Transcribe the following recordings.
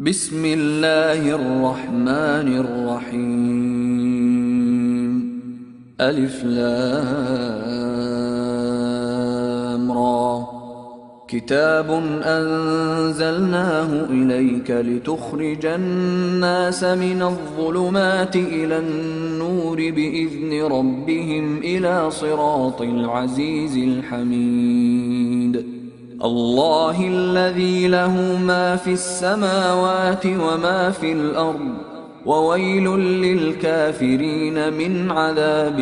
بسم الله الرحمن الرحيم ألف لام را كتاب أنزلناه إليك لتخرج الناس من الظلمات إلى النور بإذن ربهم إلى صراط العزيز الحميد الله الذي له ما في السماوات وما في الأرض وويل للكافرين من عذاب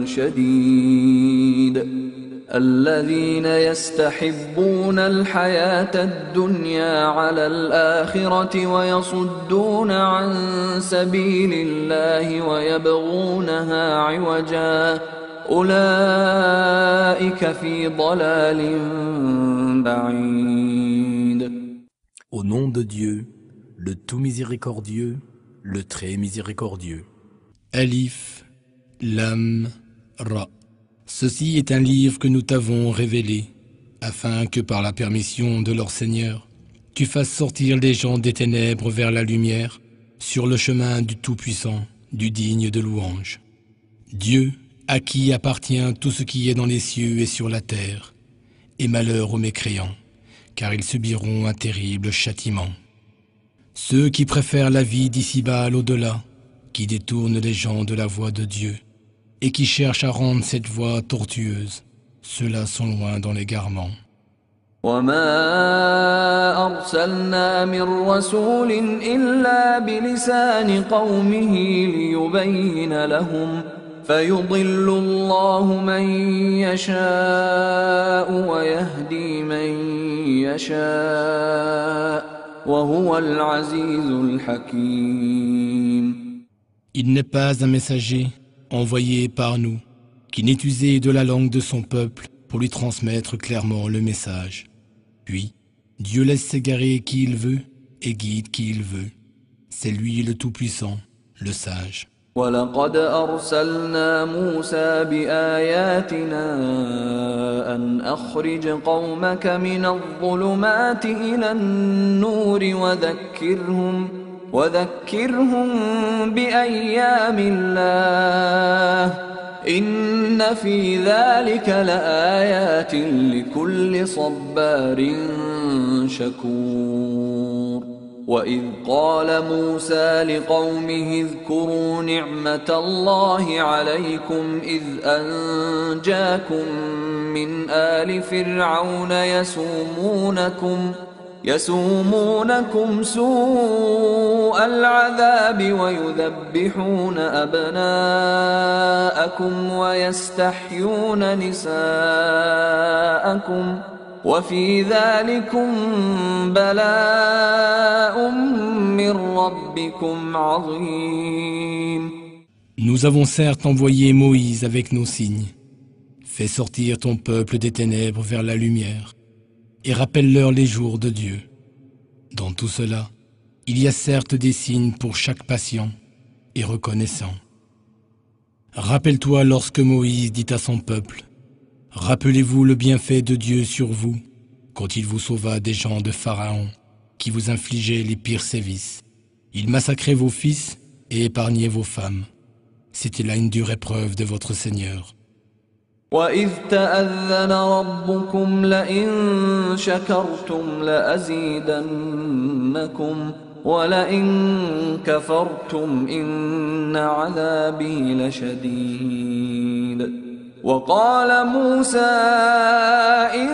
شديد الذين يستحبون الحياة الدنيا على الآخرة ويصدون عن سبيل الله ويبغونها عوجا أولئك في ضلال بعيد. Au nom de Dieu, le tout miséricordieux, le très miséricordieux. Alif, Lam, Ra. Ceci est un livre que nous t'avons révélé, afin que par la permission de leur Seigneur, tu fasses sortir les gens des ténèbres vers la lumière, sur le chemin du Tout-Puissant, du digne de louange. Dieu, à qui appartient tout ce qui est dans les cieux et sur la terre, et malheur aux mécréants, car ils subiront un terrible châtiment. Ceux qui préfèrent la vie d'ici-bas à l'au-delà, qui détournent les gens de la voie de Dieu, et qui cherchent à rendre cette voie tortueuse, ceux-là sont loin dans l'égarement. وما أرسلنا من رسول إلا بلسان قومه ليبين لهم فيضل الله من يشاء ويهدي من يشاء وهو العزيز الحكيم. Il n'est pas un messager envoyé par nous qui n'est usé de la langue de son peuple pour lui transmettre clairement le message. Puis, Dieu laisse s'égarer qui il veut et guide qui il veut. C'est lui le Tout-Puissant, le Sage. وَلَقَدْ أَرْسَلْنَا مُوسَى بِآيَاتِنَا أَنْ أَخْرِجْ قَوْمَكَ مِنَ الظُّلُمَاتِ إِلَى النُّورِ وَذَكِّرْهُم بِأَيَّامِ اللَّهِ إِنَّ فِي ذَلِكَ لَآيَاتٍ لِكُلِّ صَبَّارٍ شَكُورٍ وَإِذْ قَالَ مُوسَى لِقَوْمِهِ اذْكُرُوا نِعْمَةَ اللَّهِ عَلَيْكُمْ إِذْ أَنْجَاكُمْ مِنْ آلِ فِرْعَوْنَ يَسُومُونَكُمْ سُوءَ الْعَذَابِ وَيُذَبِّحُونَ أَبْنَاءَكُمْ وَيَسْتَحْيُونَ نِسَاءَكُمْ وَفِي ذَلِكُمْ بَلَاءٌ مِّن رَّبِّكُمْ عَظِيمٌ. Nous avons certes envoyé Moïse avec nos signes. Fais sortir ton peuple des ténèbres vers la lumière et rappelle-leur les jours de Dieu. Dans tout cela, il y a certes des signes pour chaque patient et reconnaissant. Rappelle-toi lorsque Moïse dit à son peuple: rappelez-vous le bienfait de Dieu sur vous, quand il vous sauva des gens de Pharaon, qui vous infligeaient les pires sévices. Il massacrait vos fils et épargnait vos femmes. C'était là une dure épreuve de votre Seigneur. وَإِذْ تَأَذَّنَ رَبُّكُمْ لَئِن شَكَرْتُمْ لَأَزِيدَنَّكُمْ وَلَئِن كَفَرْتُمْ إِنَّ عَذَابِي لَشَدِيدٌ وَقَالَ مُوسَى إِن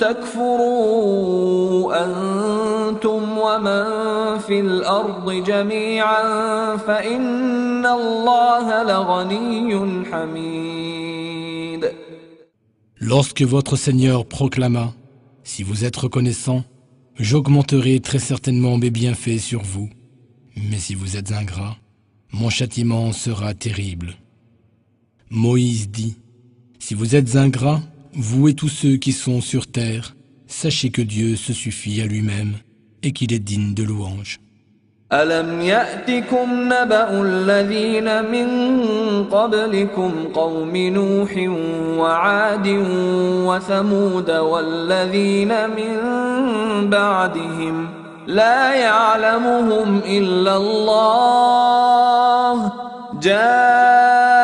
تَكْفُرُوا أَنْتُمْ وَمَنْ فِي الْأَرْضِ جَمِيعًا فَإِنَّ اللَّهَ لَغَنِيٌّ حَمِيدٌ. Lorsque votre Seigneur proclama: si vous êtes reconnaissants, j'augmenterai très certainement mes bienfaits sur vous. Mais si vous êtes ingrats, mon châtiment sera terrible. Moïse dit: si vous êtes ingrats, vous et tous ceux qui sont sur terre, sachez que Dieu se suffit à lui-même et qu'il est digne de louange. أَلَمْ يَأْتِكُمْ نَبَأُ الَّذِينَ مِنْ قَبْلِكُمْ قَوْمِ نُوحٍ وَعَادٍ وَثَمُودَ وَالَّذِينَ مِنْ بَعْدِهِمْ لا يعلمهم إلا الله جاءتهم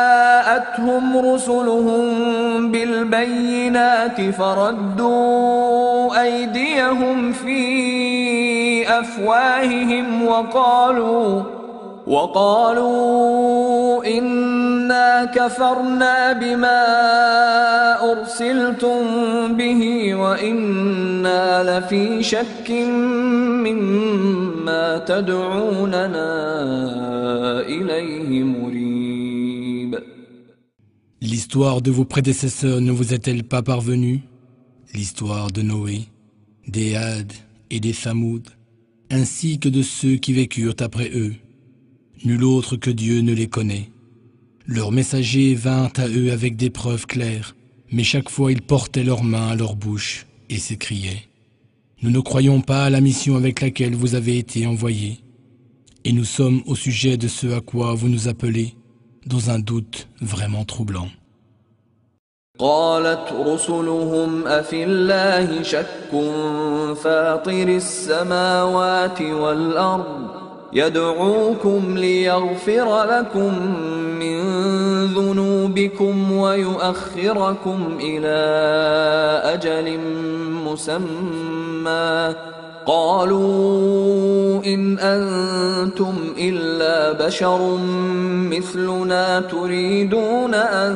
رسلهم بالبينات فردوا أيديهم في أفواههم وقالوا إنا كفرنا بما أرسلتم به وإنا لفي شك مما تدعوننا إليه مريب. L'histoire de vos prédécesseurs ne vous est-elle pas parvenue? L'histoire de Noé, des Had et des Thamoud, ainsi que de ceux qui vécurent après eux. Nul autre que Dieu ne les connaît. Leurs messagers vinrent à eux avec des preuves claires, mais chaque fois ils portaient leurs mains à leur bouche et s'écriaient « Nous ne croyons pas à la mission avec laquelle vous avez été envoyés, et nous sommes au sujet de ce à quoi vous nous appelez dans un doute vraiment troublant. » قالت رسلهم أفي الله شك فاطر السماوات والأرض يدعوكم ليغفر لكم من ذنوبكم ويؤخركم إلى أجل مسمى قالوا إن أنتم إلا بشر مثلنا تريدون أن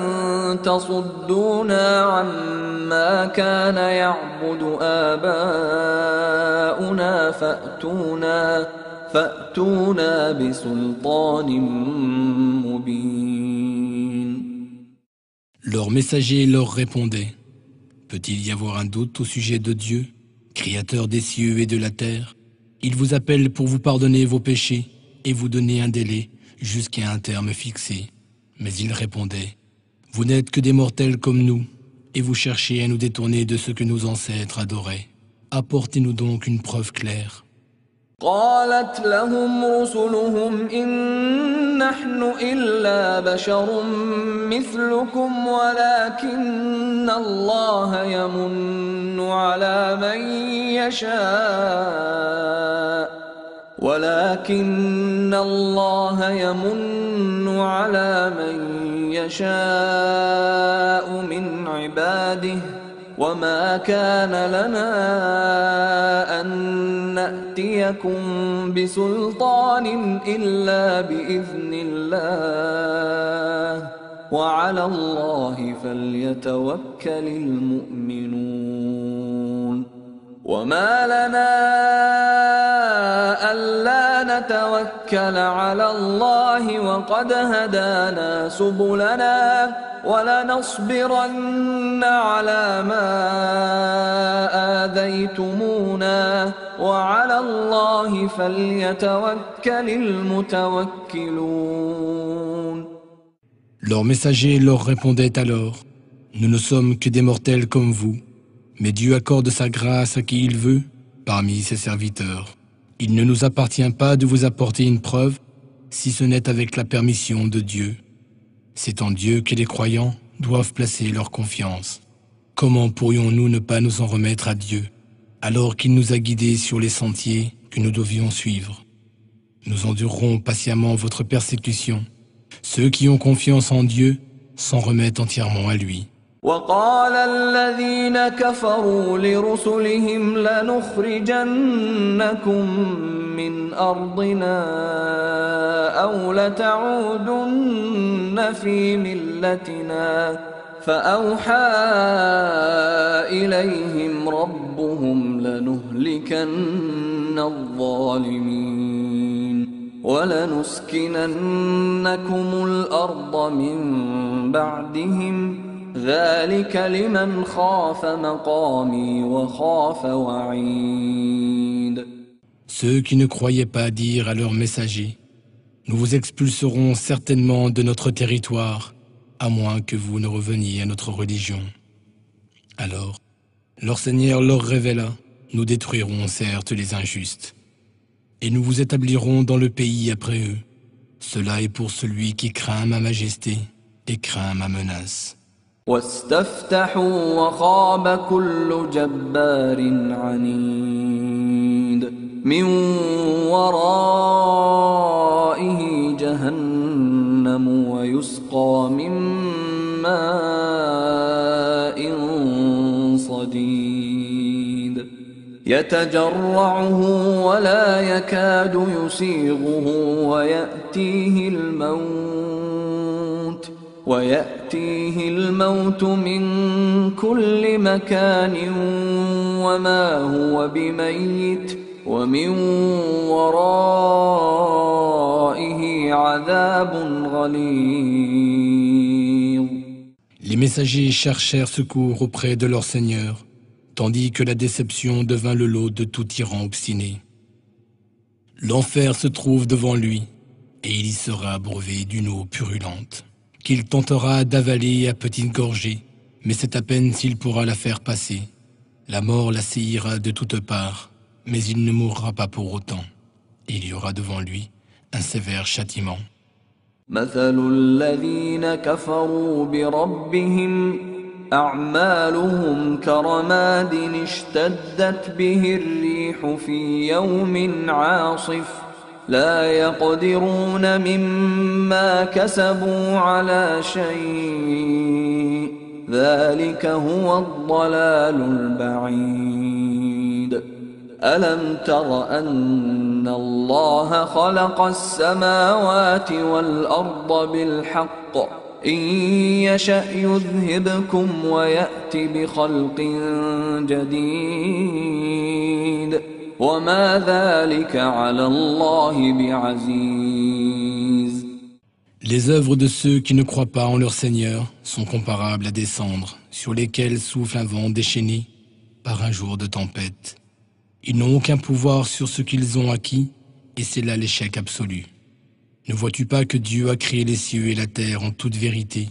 تصدونا عما كان يعبد آباؤنا فأتونا بسلطان مبين. Leurs messagers leur répondaient « Peut-il y avoir un doute au sujet de Dieu, Créateur des cieux et de la terre? Il vous appelle pour vous pardonner vos péchés et vous donner un délai jusqu'à un terme fixé. » Mais ils répondaient « Vous n'êtes que des mortels comme nous, et vous cherchez à nous détourner de ce que nos ancêtres adoraient. Apportez-nous donc une preuve claire. » قالت لهم رسلهم إن نحن إلا بشر مثلكم ولكن الله يمن على من يشاء من عباده وما كان لنا أن نأتيكم بسلطان إلا بإذن الله وعلى الله فليتوكل المؤمنون وما لنا ألا نتوكل على الله وقد هدانا سبلنا ولنصبرن على ما آذيتمونا وعلى الله فليتوكل المتوكلون. Leurs messagers leur répondaient alors « Nous ne sommes que des mortels comme vous, mais Dieu accorde sa grâce à qui il veut parmi ses serviteurs. Il ne nous appartient pas de vous apporter une preuve si ce n'est avec la permission de Dieu. C'est en Dieu que les croyants doivent placer leur confiance. Comment pourrions-nous ne pas nous en remettre à Dieu, alors qu'il nous a guidés sur les sentiers que nous devions suivre? Nous endurerons patiemment votre persécution. Ceux qui ont confiance en Dieu s'en remettent entièrement à lui. وقال الذين كفروا لرسلهم لنخرجنكم من أرضنا أو لتعودن في ملتنا فأوحى إليهم ربهم لنهلكن الظالمين ولنسكننكم الأرض من بعدهم ذلك لمن خاف مقامي وخاف وعيد. Ceux qui ne croyaient pas dire à leurs messagers « Nous vous expulserons certainement de notre territoire, à moins que vous ne reveniez à notre religion. » Alors, leur Seigneur leur révéla « Nous détruirons certes les injustes, et nous vous établirons dans le pays après eux. Cela est pour celui qui craint ma majesté et craint ma menace. » واستفتحوا وخاب كل جبار عنيد. من ورائه جهنم ويسقى من ماء صديد يتجرعه ولا يكاد يسيغه ويأتيه الموت من كل مكان وما هو بميت ومن ورائه عذاب غليظ. Les messagers cherchèrent secours auprès de leur Seigneur, tandis que la déception devint le lot de tout tyran obstiné. L'enfer se trouve devant lui, et il y sera abreuvé d'une eau purulente, qu'il tentera d'avaler à petites gorgées, mais c'est à peine s'il pourra la faire passer. La mort l'assaillira de toutes parts, mais il ne mourra pas pour autant. Il y aura devant lui un sévère châtiment. مثل الذين كفروا بربهم أعمالهم كرماد اشتدت به الريح في يوم عاصف لا يقدرون مما كسبوا على شيء ذلك هو الضلال البعيد ألم تر أن الله خلق السماوات والأرض بالحق إن يشأ يذهبكم ويأت بخلق جديد وما ذلك على الله بعزيز. Les œuvres de ceux qui ne croient pas en leur Seigneur sont comparables à des cendres sur lesquelles souffle un vent déchaîné par un jour de tempête. Ils n'ont aucun pouvoir sur ce qu'ils ont acquis, et c'est là l'échec absolu. Ne vois-tu pas que Dieu a créé les cieux et la terre en toute vérité?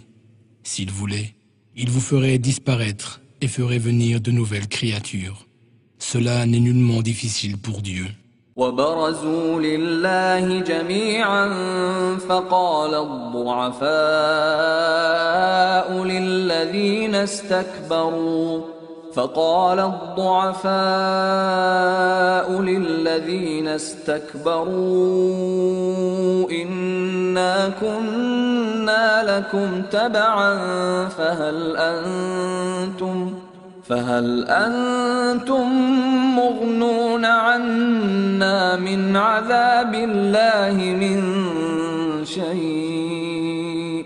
S'il voulait, il vous ferait disparaître et ferait venir de nouvelles créatures. Cela n'est nullement difficile pour Dieu. وبرزوا لله جميعا فقال الضعفاء للذين استكبروا إنا كنا لكم تبعا فهل أنتم مغنون عنا من عذاب الله من شيء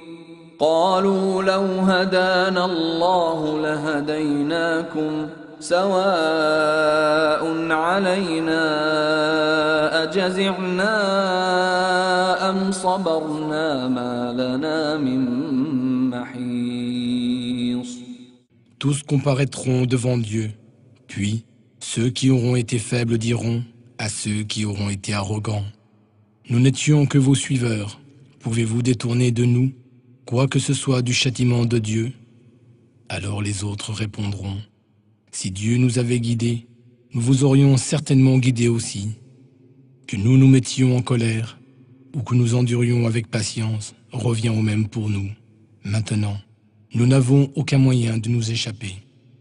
قالوا لو هدانا الله لهديناكم سواء علينا أجزعنا أم صبرنا ما لنا من محيص. Tous comparaîtront devant Dieu, puis ceux qui auront été faibles diront à ceux qui auront été arrogants: nous n'étions que vos suiveurs, pouvez-vous détourner de nous quoi que ce soit du châtiment de Dieu? Alors les autres répondront: si Dieu nous avait guidés, nous vous aurions certainement guidés aussi. Que nous nous mettions en colère ou que nous endurions avec patience revient au même pour nous. Maintenant, nous n'avons aucun moyen de nous échapper.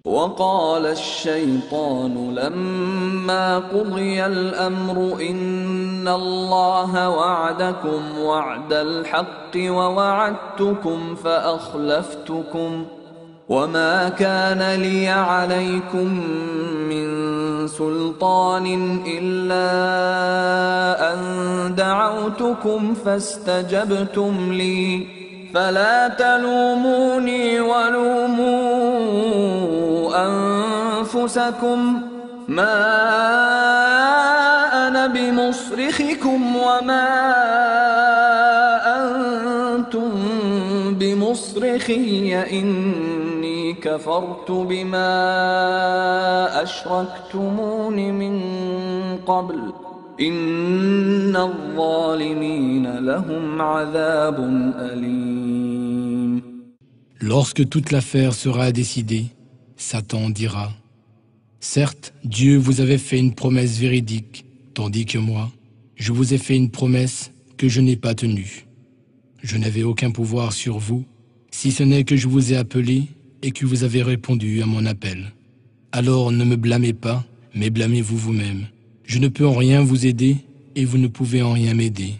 وقال الشيطان لما قضي الأمر إن الله وعدكم وعد الحق ووعدتكم فأخلفتكم وما كان لي عليكم من سلطان إلا أن دعوتكم فاستجبتم لي فلا تلوموني ولوموا أنفسكم ما أنا بمصرخكم وما أنتم بمصرخي إني كفرت بما أشركتمون من قبل إن الظالمين لهم عذاب أليم. Lorsque toute l'affaire sera décidée, Satan dira: certes, Dieu vous avait fait une promesse véridique, tandis que moi, je vous ai fait une promesse que je n'ai pas tenue. Je n'avais aucun pouvoir sur vous, si ce n'est que je vous ai appelé et que vous avez répondu à mon appel. Alors ne me blâmez pas, mais blâmez-vous vous-même. Je ne peux en rien vous aider et vous ne pouvez en rien m'aider.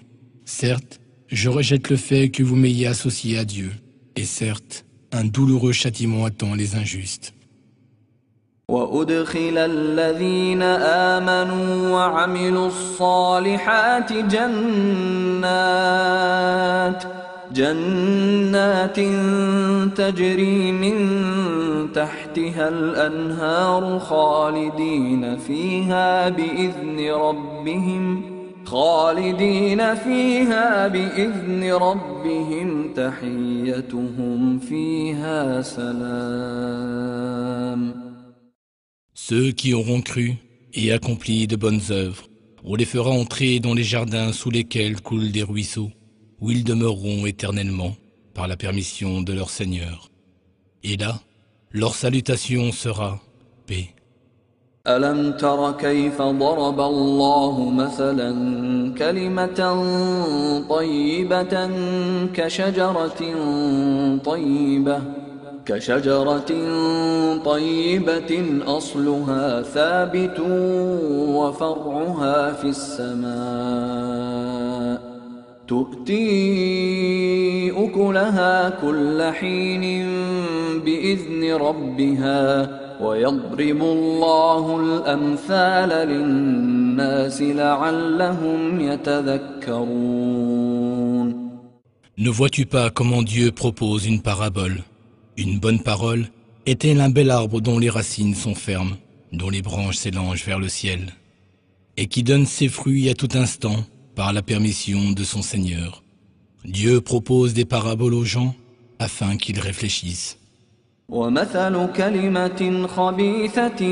Certes, je rejette le fait que vous m'ayez associé à Dieu. Et certes, un douloureux châtiment attend les injustes. وأدخل الذين آمنوا وعملوا الصالحات جنات تجري من تحتها الأنهار خالدين فيها بإذن ربهم تحيتهم فيها سلام. Ceux qui auront cru et accompli de bonnes œuvres, on les fera entrer dans les jardins sous lesquels coulent des ruisseaux, où ils demeureront éternellement, par la permission de leur Seigneur. Et là, leur salutation sera paix. ألم تر كيف ضرب الله مثلا كلمة طيبة كشجرة طيبة أصلها ثابت وفرعها في السماء تؤتي أكلها كل حين بإذن ربها ويضرب الله الأمثال للناس لعلهم يتذكرون. Ne vois-tu pas comment Dieu propose une parabole? Une bonne parole est-elle un bel arbre dont les racines sont fermes, dont les branches s'élangent vers le ciel, et qui donne ses fruits à tout instant par la permission de son Seigneur. Dieu propose des paraboles aux gens afin qu'ils réfléchissent. ومثل كلمة خبيثة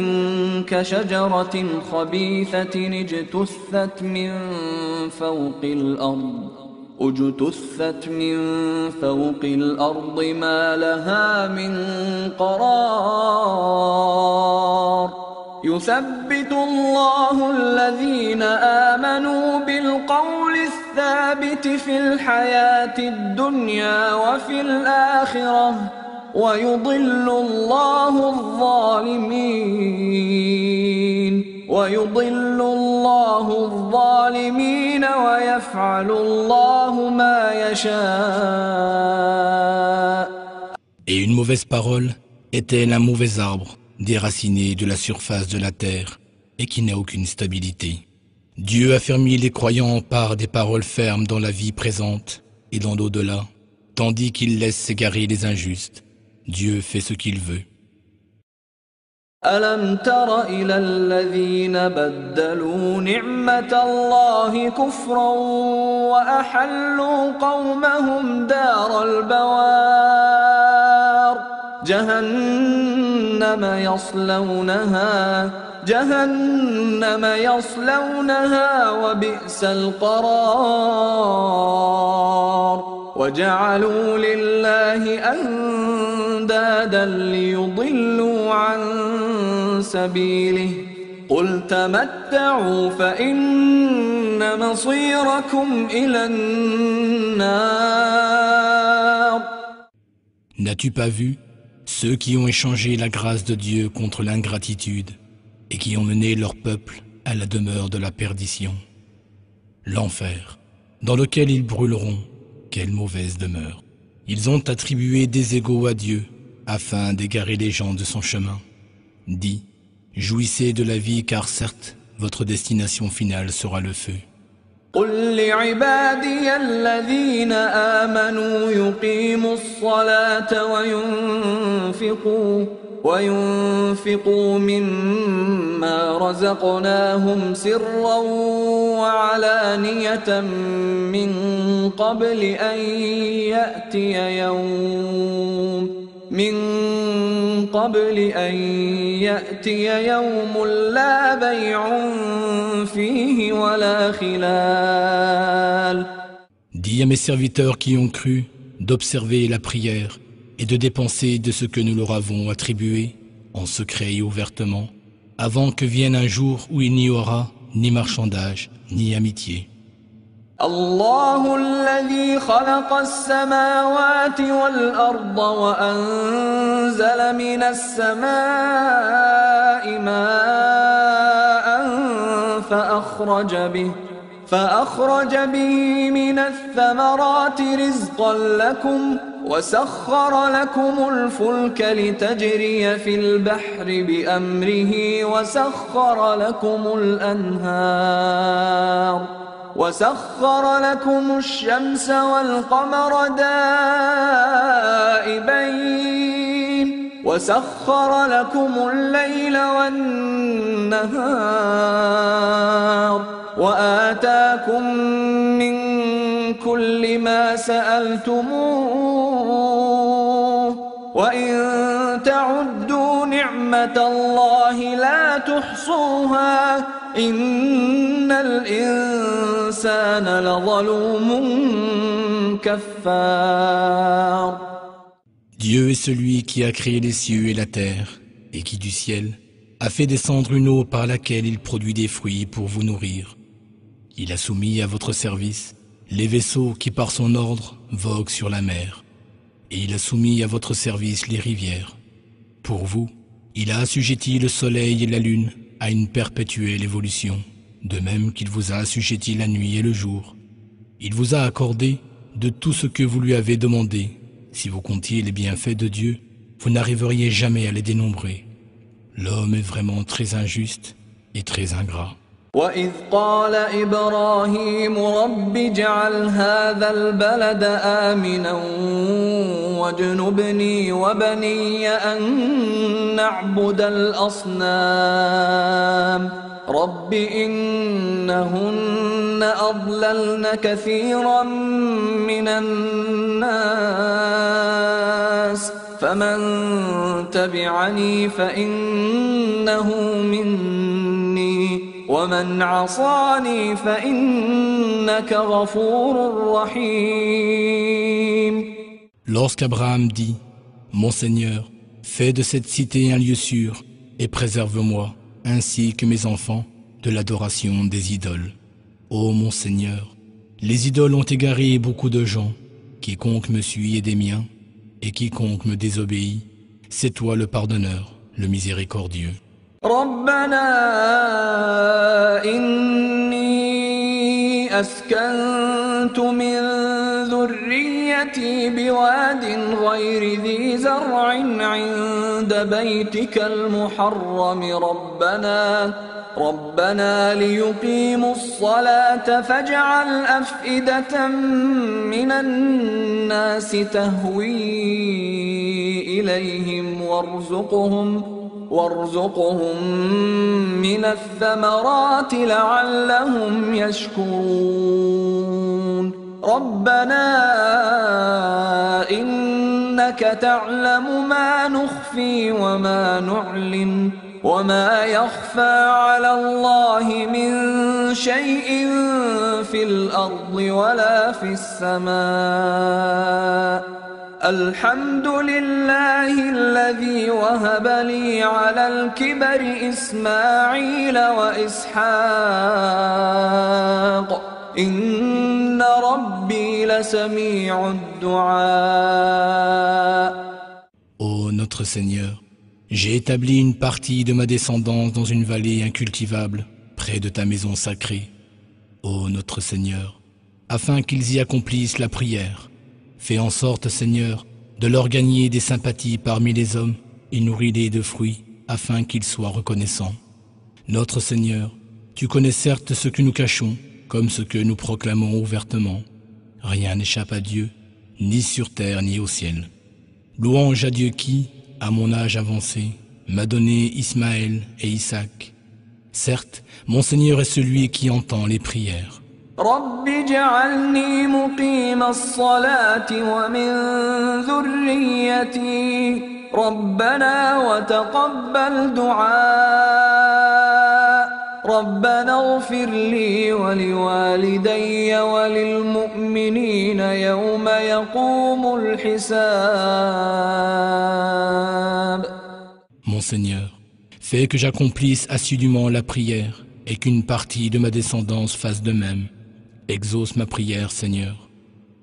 كشجرة خبيثة اجتثت من فوق الأرض ما لها من قرار يثبت الله الذين آمنوا بالقول الثابت في الحياة الدنيا وفي الآخرة ويضل الله الظالمين ويفعل الله ما يشاء. Et une mauvaise parole est-elle un mauvais arbre déraciné de la surface de la terre et qui n'a aucune stabilité? Dieu affermit les croyants par des paroles fermes dans la vie présente et dans l'au-delà, tandis qu'il laisse s'égarer les injustes. Dieu fait ce qu'il veut. ألم تر إلى الذين بدلوا نعمة الله كفرا وأحلوا قومهم دار البوار جهنم يصلونها وبئس القرار وجعلوا لله أندادا ليضلوا عن سبيله قل تمتعوا فإن مصيركم إلى النار. N'as-tu pas vu ceux qui ont échangé la grâce de Dieu contre l'ingratitude et qui ont mené leur peuple à la demeure de la perdition, l'enfer, dans lequel ils brûleront? Quelle mauvaise demeure! Ils ont attribué des égaux à Dieu afin d'égarer les gens de son chemin. Dis, jouissez de la vie car certes, votre destination finale sera le feu. قل لعبادي الذين آمنوا يقيموا الصلاة وينفقوا مما رزقناهم سرا وعلانية من قبل أن يأتي يوم لا بيع فيه ولا خلال. Dis à mes serviteurs qui ont cru d'observer la prière et de dépenser de ce que nous leur avons attribué, en secret et ouvertement, avant que vienne un jour où il n'y aura ni marchandage, ni amitié. الله الذي خلق السماوات والأرض وأنزل من السماء ماء فأخرج به من الثمرات رزقا لكم وسخر لكم الفلك لتجري في البحر بأمره وسخر لكم الشمس والقمر دائبين وسخر لكم الليل والنهار وآتاكم من كل ما سألتموه وإن تعدوا نعمة الله لا تحصوها إن الإنسان لظلوم كفار. Dieu est celui qui a créé les cieux et la terre, et qui du ciel a fait descendre une eau par laquelle il produit des fruits pour vous nourrir. Il a soumis à votre service les vaisseaux qui par son ordre voguent sur la mer, et il a soumis à votre service les rivières. Pour vous, il a assujetti le soleil et la lune à une perpétuelle évolution, de même qu'il vous a assujetti la nuit et le jour. Il vous a accordé de tout ce que vous lui avez demandé. Si vous comptiez les bienfaits de Dieu, vous n'arriveriez jamais à les dénombrer. L'homme est vraiment très injuste et très ingrat. وَإِذْ قَالَ إِبْرَاهِيمُ رَبِّ اجْعَلْ هَذَا الْبَلَدَ آمِنًا وَاجْنُبْنِي وَبَنِيَّ أَن نَّعْبُدَ الْأَصْنَامَ رَبِّ إِنَّهُنَّ أَضْلَلْنَ كَثِيرًا مِّنَ النَّاسِ فَمَن تَبِعَنِي فَإِنَّهُ مِنِّي وَمَنْ عَصَانِي فَإِنَّكَ غَفُورٌ رَحِيمٌ. Lorsqu'Abraham dit « Mon Seigneur, fais de cette cité un lieu sûr et préserve-moi, ainsi que mes enfants, de l'adoration des idoles. Ô mon Seigneur, les idoles ont égaré beaucoup de gens. Quiconque me suit est des miens, et quiconque me désobéit, c'est toi le pardonneur, le miséricordieux. » ربنا إني أسكنت من ذريتي بواد غير ذي زرع عند بيتك المحرم ربنا ليقيموا الصلاة فاجعل أفئدة من الناس تهوي إليهم وارزقهم من الثمرات لعلهم يشكرون ربنا إنك تعلم ما نخفي وما نعلن وما يخفى على الله من شيء في الأرض ولا في السماء الحمد لله الذي وهب لي على الكبر إسماعيل وإسحاق إن ربي لسميع الدعاء. Ô notre Seigneur, j'ai établi une partie de ma descendance dans une vallée incultivable, près de ta maison sacrée. Ô notre Seigneur, afin qu'ils y accomplissent la prière, fais en sorte, Seigneur, de leur gagner des sympathies parmi les hommes et nourris-les de fruits, afin qu'ils soient reconnaissants. Notre Seigneur, tu connais certes ce que nous cachons, comme ce que nous proclamons ouvertement. Rien n'échappe à Dieu, ni sur terre ni au ciel. Louange à Dieu qui, à mon âge avancé, m'a donné Ismaël et Isaac. Certes, mon Seigneur est celui qui entend les prières. رب اجعلني مقيم الصلاة ومن ذريتي ربنا وتقبل دعاء ربنا اغفر لي ولوالدي وللمؤمنين يوم يقوم الحساب. Mon Seigneur, fais que j'accomplisse assidûment la prière et qu'une partie de ma descendance fasse de même. Exauce ma prière, Seigneur.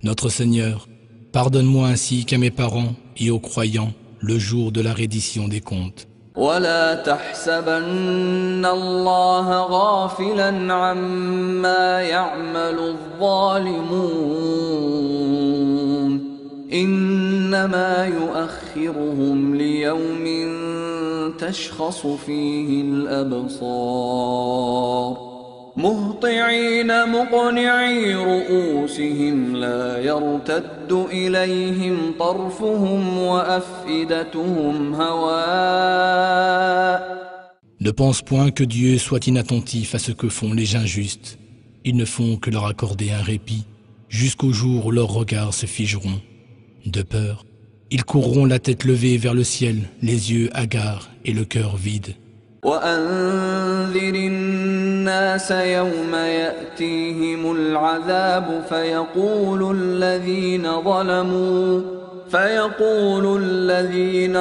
Notre Seigneur, pardonne-moi ainsi qu'à mes parents et aux croyants le jour de la reddition des comptes. ولا تحسبن الله غافلا عما يعمل الظالمون إنما يؤخرهم ليوم تشخص فيه الأبصار مهطعين مقنعي رؤوسهم لا يرتد إليهم طرفهم وأفئدتهم هواء. Ne pense point que Dieu soit inattentif à ce que font les injustes. Ils ne font que leur accorder un répit jusqu'au jour où leurs regards se figeront. De peur, ils courront la tête levée vers le ciel, les yeux hagards et le cœur vide. وأنذر الناس يوم يأتيهم العذاب فيقول الذين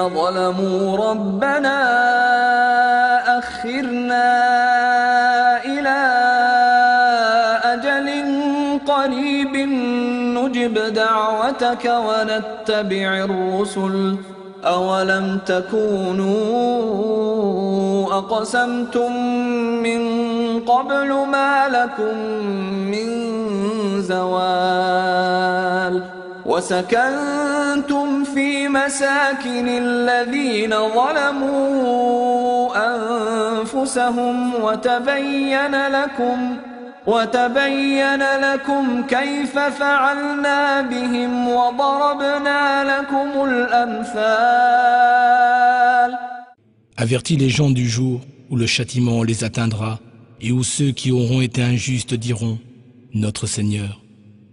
ظلموا ربنا أخرنا إلى أجل قريب نجب دعوتك ونتبع الرسل أولم تكونوا أقسمتم من قبل ما لكم من زوال وسكنتم في مساكن الذين ظلموا أنفسهم وتبين لكم كيف فعلنا بهم وضربنا لكم الأمثال. Avertis les gens du jour où le châtiment les atteindra et où ceux qui auront été injustes diront « Notre Seigneur,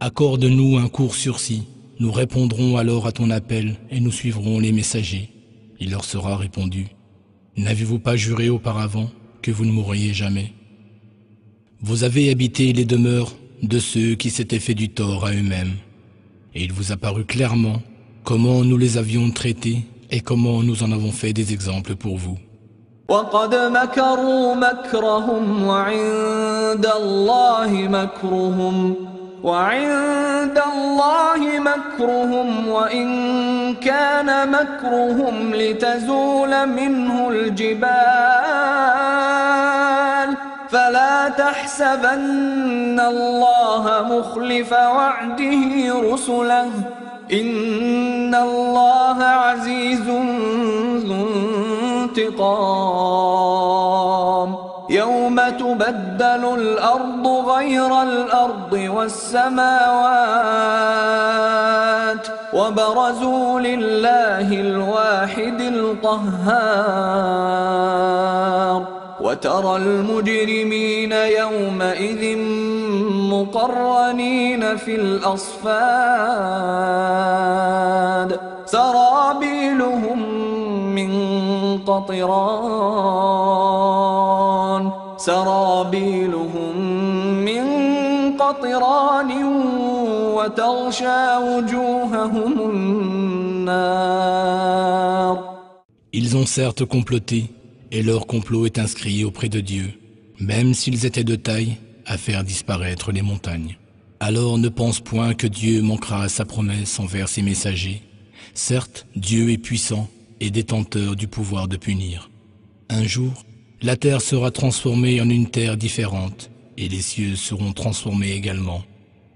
accorde-nous un court sursis, nous répondrons alors à ton appel et nous suivrons les messagers. » Il leur sera répondu « N'avez-vous pas juré auparavant que vous ne mourriez jamais ? Vous avez habité les demeures de ceux qui s'étaient fait du tort à eux-mêmes, et il vous a paru clairement comment nous les avions traités et comment nous en avons fait des exemples pour vous. وقد مكروا مكرهم وعند الله مكرهم وإن كان مكرهم لتزول منه الجبال فلا تحسبن الله مخلف وعده رسله إن الله عزيز ذو انتقام يوم تبدل الأرض غير الأرض والسماوات وبرزوا لله الواحد القهار وترى المجرمين يومئذ مقرنين في الأصفاد سرابيلهم من قطران وتغشى وجوههم النار. Ils ont certes comploté, et leur complot est inscrit auprès de Dieu, même s'ils étaient de taille à faire disparaître les montagnes. Alors ne pense point que Dieu manquera à sa promesse envers ses messagers. Certes, Dieu est puissant et détenteur du pouvoir de punir. Un jour, la terre sera transformée en une terre différente, et les cieux seront transformés également.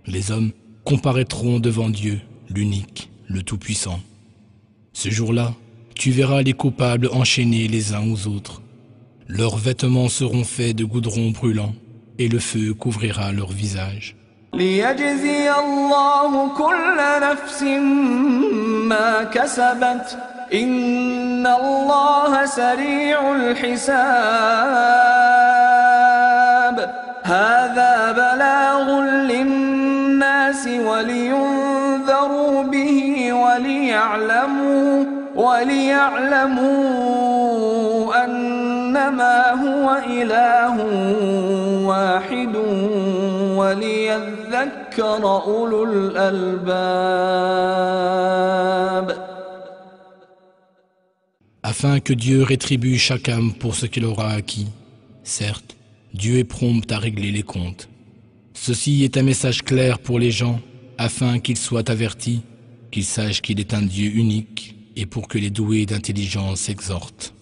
Les hommes comparaîtront devant Dieu, l'unique, le Tout-Puissant. Ce jour-là, tu verras les coupables enchaînés les uns aux autres. Leurs vêtements seront faits de goudron brûlant, et le feu couvrira leur visage. ليجزي الله كل نفس ما كسبت إن الله سريع الحساب هذا بلاغ للناس ولينذروا به وليعلموا أنما هو إله واحد وليذكر أولو الألباب. Afin que Dieu rétribue chaque âme pour ce qu'il aura acquis. Certes, Dieu est prompt à régler les comptes. Ceci est un message clair pour les gens, afin qu'ils soient avertis, qu'ils sachent qu'il est un Dieu unique, et pour que les doués d'intelligence exhortent.